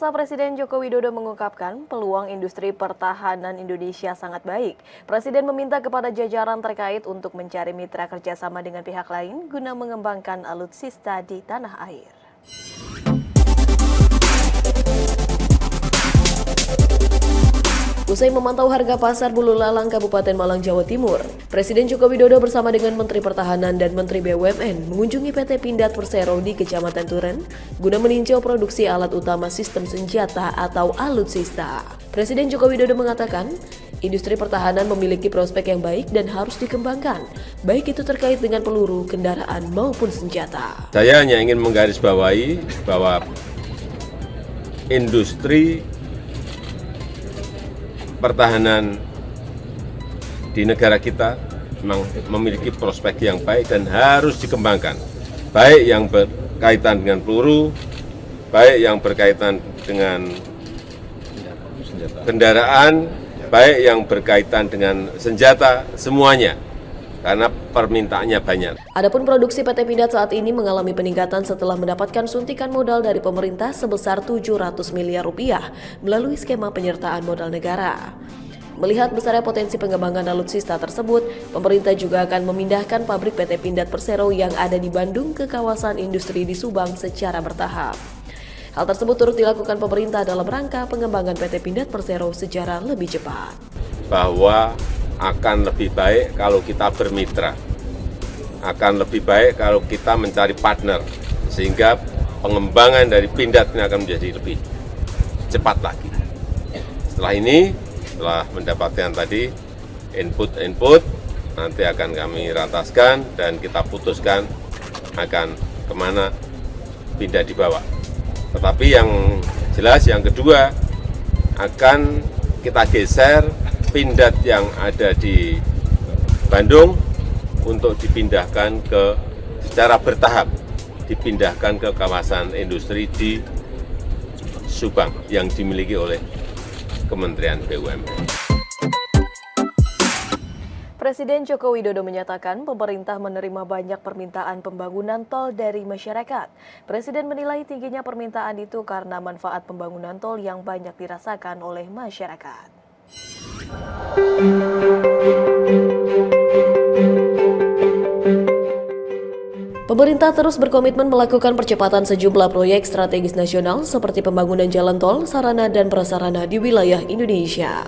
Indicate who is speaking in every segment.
Speaker 1: Selasa, Presiden Joko Widodo mengungkapkan peluang industri pertahanan Indonesia sangat baik. Presiden meminta kepada jajaran terkait untuk mencari mitra kerjasama dengan pihak lain guna mengembangkan alutsista di tanah air. Usai memantau harga pasar Bululalang, Kabupaten Malang, Jawa Timur, Presiden Joko Widodo bersama dengan Menteri Pertahanan dan Menteri BUMN mengunjungi PT Pindad Persero di Kecamatan Turen guna meninjau produksi alat utama sistem senjata atau alutsista. Presiden Joko Widodo mengatakan, industri pertahanan memiliki prospek yang baik dan harus dikembangkan, baik itu terkait dengan peluru, kendaraan maupun senjata.
Speaker 2: Saya hanya ingin menggarisbawahi bahwa industri pertahanan di negara kita memang memiliki prospek yang baik dan harus dikembangkan, baik yang berkaitan dengan peluru, baik yang berkaitan dengan kendaraan, baik yang berkaitan dengan senjata, semuanya, karena permintaannya banyak.
Speaker 1: Adapun produksi PT Pindad saat ini mengalami peningkatan setelah mendapatkan suntikan modal dari pemerintah sebesar 700 miliar rupiah melalui skema penyertaan modal negara. Melihat besarnya potensi pengembangan alutsista tersebut, pemerintah juga akan memindahkan pabrik PT Pindad Persero yang ada di Bandung ke kawasan industri di Subang secara bertahap. Hal tersebut turut dilakukan pemerintah dalam rangka pengembangan PT Pindad Persero secara lebih cepat.
Speaker 2: Bahwa akan lebih baik kalau kita bermitra, akan lebih baik kalau kita mencari partner, sehingga pengembangan dari Pindad ini akan menjadi lebih cepat lagi. Setelah ini, setelah mendapatkan tadi input, nanti akan kami rataskan dan kita putuskan akan kemana Pindad dibawa. Tetapi yang jelas yang kedua, akan kita geser Pindad yang ada di Bandung untuk dipindahkan secara bertahap, dipindahkan ke kawasan industri di Subang yang dimiliki oleh Kementerian BUMN.
Speaker 1: Presiden Joko Widodo menyatakan pemerintah menerima banyak permintaan pembangunan tol dari masyarakat. Presiden menilai tingginya permintaan itu karena manfaat pembangunan tol yang banyak dirasakan oleh masyarakat. Pemerintah terus berkomitmen melakukan percepatan sejumlah proyek strategis nasional seperti pembangunan jalan tol, sarana dan prasarana di wilayah Indonesia.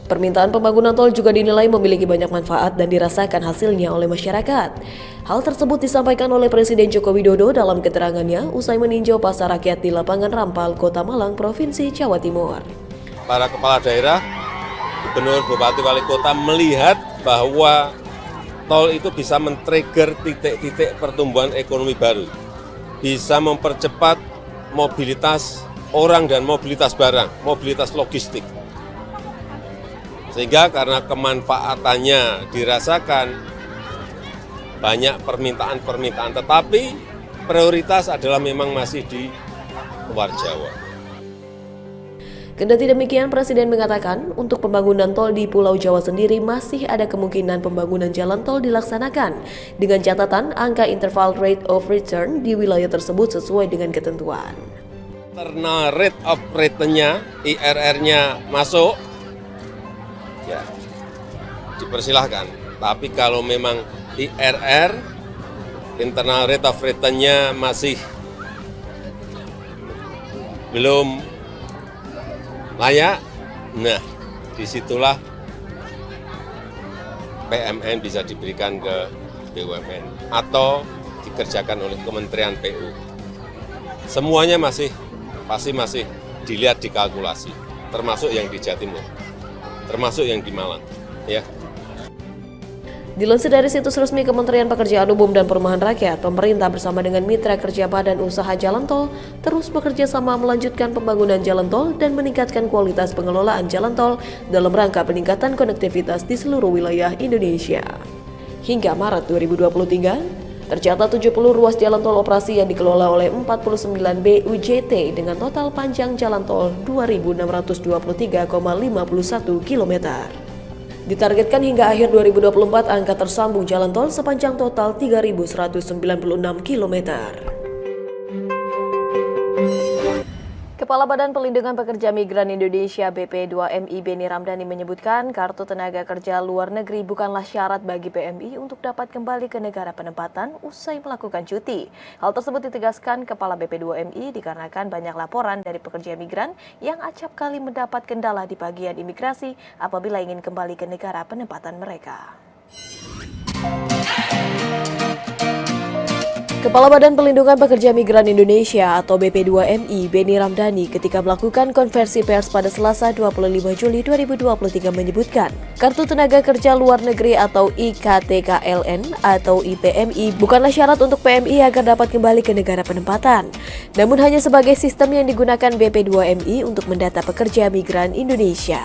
Speaker 1: Permintaan pembangunan tol juga dinilai memiliki banyak manfaat dan dirasakan hasilnya oleh masyarakat. Hal tersebut disampaikan oleh Presiden Joko Widodo dalam keterangannya usai meninjau pasar rakyat di lapangan Rampal, Kota Malang, Provinsi Jawa Timur.
Speaker 2: Para kepala daerah, gubernur, bupati, wali kota melihat bahwa tol itu bisa men-trigger titik-titik pertumbuhan ekonomi baru, bisa mempercepat mobilitas orang dan mobilitas barang, mobilitas logistik. Sehingga karena kemanfaatannya dirasakan, banyak permintaan-permintaan, tetapi prioritas adalah memang masih di luar Jawa.
Speaker 1: Kendati demikian, Presiden mengatakan untuk pembangunan tol di Pulau Jawa sendiri masih ada kemungkinan pembangunan jalan tol dilaksanakan dengan catatan angka interval rate of return di wilayah tersebut sesuai dengan ketentuan.
Speaker 2: Internal rate of return-nya, IRR-nya masuk, ya dipersilahkan. Tapi kalau memang IRR, internal rate of return-nya masih belum layak, nah disitulah PMN bisa diberikan ke BUMN atau dikerjakan oleh Kementerian PU. Semuanya pasti masih dilihat, dikalkulasi, termasuk yang di Jawa Timur, termasuk yang di Malang, ya.
Speaker 1: Dilansir dari situs resmi Kementerian Pekerjaan Umum dan Perumahan Rakyat, pemerintah bersama dengan mitra kerja Badan Usaha Jalan Tol terus bekerja sama melanjutkan pembangunan jalan tol dan meningkatkan kualitas pengelolaan jalan tol dalam rangka peningkatan konektivitas di seluruh wilayah Indonesia. Hingga Maret 2023, tercatat 70 ruas jalan tol operasi yang dikelola oleh 49 BUJT dengan total panjang jalan tol 2.623,51 km. Ditargetkan hingga akhir 2024 angka tersambung jalan tol sepanjang total 3.196 km. Kepala Badan Perlindungan Pekerja Migran Indonesia BP2MI Beni Ramdhani menyebutkan kartu tenaga kerja luar negeri bukanlah syarat bagi PMI untuk dapat kembali ke negara penempatan usai melakukan cuti. Hal tersebut ditegaskan Kepala BP2MI dikarenakan banyak laporan dari pekerja migran yang acap kali mendapat kendala di bagian imigrasi apabila ingin kembali ke negara penempatan mereka. Kepala Badan Perlindungan Pekerja Migran Indonesia atau BP2MI Beni Ramdhani ketika melakukan konversi pers pada Selasa 25 Juli 2023 menyebutkan kartu tenaga kerja luar negeri atau IKTKLN atau IPMI bukanlah syarat untuk PMI agar dapat kembali ke negara penempatan, namun hanya sebagai sistem yang digunakan BP2MI untuk mendata pekerja migran Indonesia.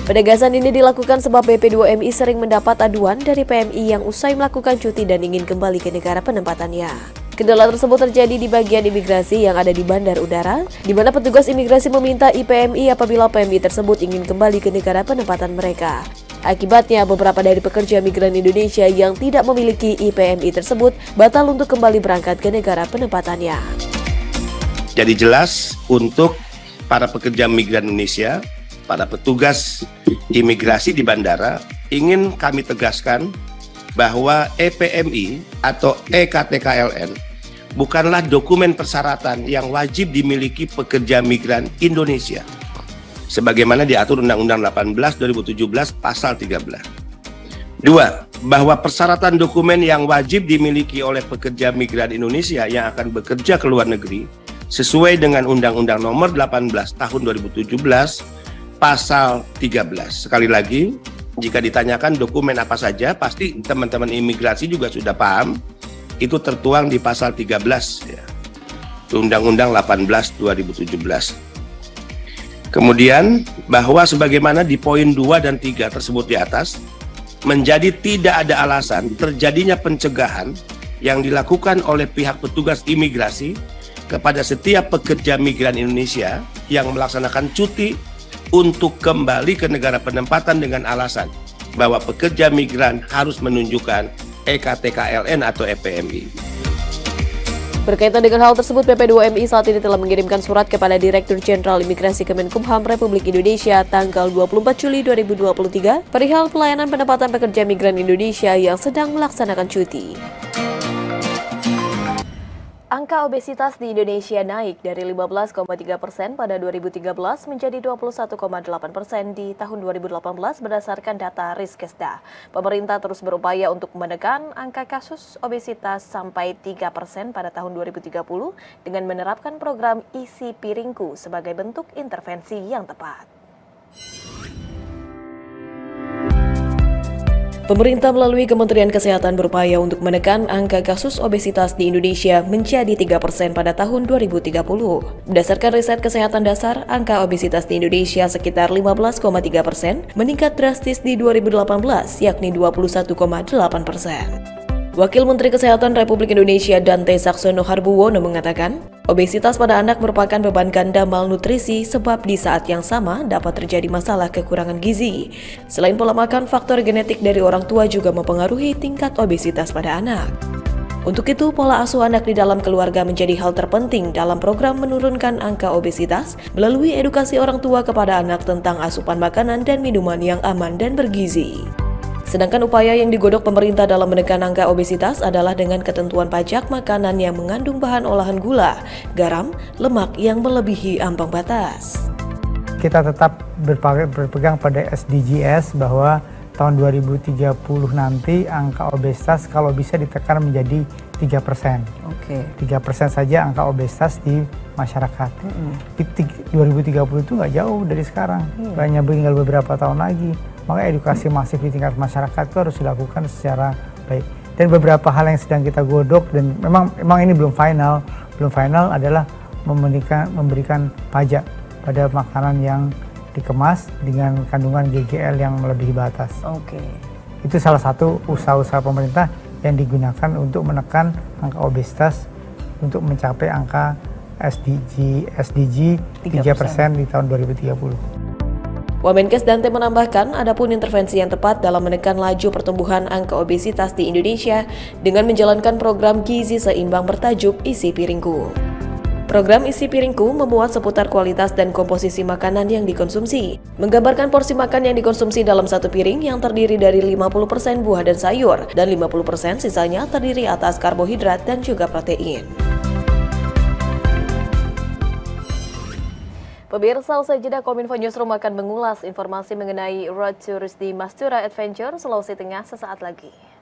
Speaker 1: Penegasan ini dilakukan sebab BP2MI sering mendapat aduan dari PMI yang usai melakukan cuti dan ingin kembali ke negara penempatannya. Kendala tersebut terjadi di bagian imigrasi yang ada di bandar udara, di mana petugas imigrasi meminta IPMI apabila PMI tersebut ingin kembali ke negara penempatan mereka. Akibatnya, beberapa dari pekerja migran Indonesia yang tidak memiliki IPMI tersebut batal untuk kembali berangkat ke negara penempatannya.
Speaker 3: Jadi jelas untuk para pekerja migran Indonesia, para petugas imigrasi di bandara, ingin kami tegaskan bahwa EPMI atau EKTKLN bukanlah dokumen persyaratan yang wajib dimiliki pekerja migran Indonesia, sebagaimana diatur Undang-Undang 18 2017 Pasal 13. 2. Bahwa persyaratan dokumen yang wajib dimiliki oleh pekerja migran Indonesia yang akan bekerja ke luar negeri sesuai dengan Undang-Undang Nomor 18 Tahun 2017 Pasal 13. Sekali lagi, jika ditanyakan dokumen apa saja, pasti teman-teman imigrasi juga sudah paham. Itu tertuang di Pasal 13 ya. Undang-Undang 18 2017. Kemudian, bahwa sebagaimana di poin 2 dan 3 tersebut di atas, menjadi tidak ada alasan terjadinya pencegahan yang dilakukan oleh pihak petugas imigrasi kepada setiap pekerja migran Indonesia yang melaksanakan cuti untuk kembali ke negara penempatan dengan alasan bahwa pekerja migran harus menunjukkan EKTKLN atau EPMI.
Speaker 1: Berkaitan dengan hal tersebut, BP2MI saat ini telah mengirimkan surat kepada Direktur Jenderal Imigrasi Kemenkumham Republik Indonesia tanggal 24 Juli 2023 perihal pelayanan penempatan pekerja migran Indonesia yang sedang melaksanakan cuti. Angka obesitas di Indonesia naik dari 15,3% pada 2013 menjadi 21,8% di tahun 2018 berdasarkan data Riskesda. Pemerintah terus berupaya untuk menekan angka kasus obesitas sampai 3% pada tahun 2030 dengan menerapkan program Isi Piringku sebagai bentuk intervensi yang tepat. Pemerintah melalui Kementerian Kesehatan berupaya untuk menekan angka kasus obesitas di Indonesia menjadi 3% pada tahun 2030. Berdasarkan riset kesehatan dasar, angka obesitas di Indonesia sekitar 15,3%, meningkat drastis di 2018, yakni 21,8%. Wakil Menteri Kesehatan Republik Indonesia Dante Saxono Harbuwono mengatakan, obesitas pada anak merupakan beban ganda malnutrisi sebab di saat yang sama dapat terjadi masalah kekurangan gizi. Selain pola makan, faktor genetik dari orang tua juga mempengaruhi tingkat obesitas pada anak. Untuk itu, pola asuh anak di dalam keluarga menjadi hal terpenting dalam program menurunkan angka obesitas melalui edukasi orang tua kepada anak tentang asupan makanan dan minuman yang aman dan bergizi. Sedangkan upaya yang digodok pemerintah dalam menekan angka obesitas adalah dengan ketentuan pajak makanan yang mengandung bahan olahan gula, garam, lemak yang melebihi ambang batas.
Speaker 4: Kita tetap berpegang pada SDGs bahwa tahun 2030 nanti angka obesitas kalau bisa ditekan menjadi 3%.
Speaker 1: Oke.
Speaker 4: 3% saja angka obesitas di masyarakat. 2030 itu nggak jauh dari sekarang, banyak tinggal beberapa tahun lagi. Maka edukasi masif di tingkat masyarakat itu harus dilakukan secara baik. Dan beberapa hal yang sedang kita godok dan memang ini belum final adalah memberikan pajak pada makanan yang dikemas dengan kandungan GGL yang melebihi batas.
Speaker 1: Oke.
Speaker 4: Itu salah satu usaha-usaha pemerintah yang digunakan untuk menekan angka obesitas untuk mencapai angka SDG 3% di tahun 2030.
Speaker 1: Wamenkes Dante menambahkan, adapun intervensi yang tepat dalam menekan laju pertumbuhan angka obesitas di Indonesia dengan menjalankan program gizi seimbang bertajuk Isi Piringku. Program Isi Piringku memuat seputar kualitas dan komposisi makanan yang dikonsumsi, menggambarkan porsi makan yang dikonsumsi dalam satu piring yang terdiri dari 50% buah dan sayur, dan 50% sisanya terdiri atas karbohidrat dan juga protein. Pemirsa, usai jeda Kominfo Newsroom akan mengulas informasi mengenai Road Tours di Mastura Adventure, Sulawesi Tengah sesaat lagi.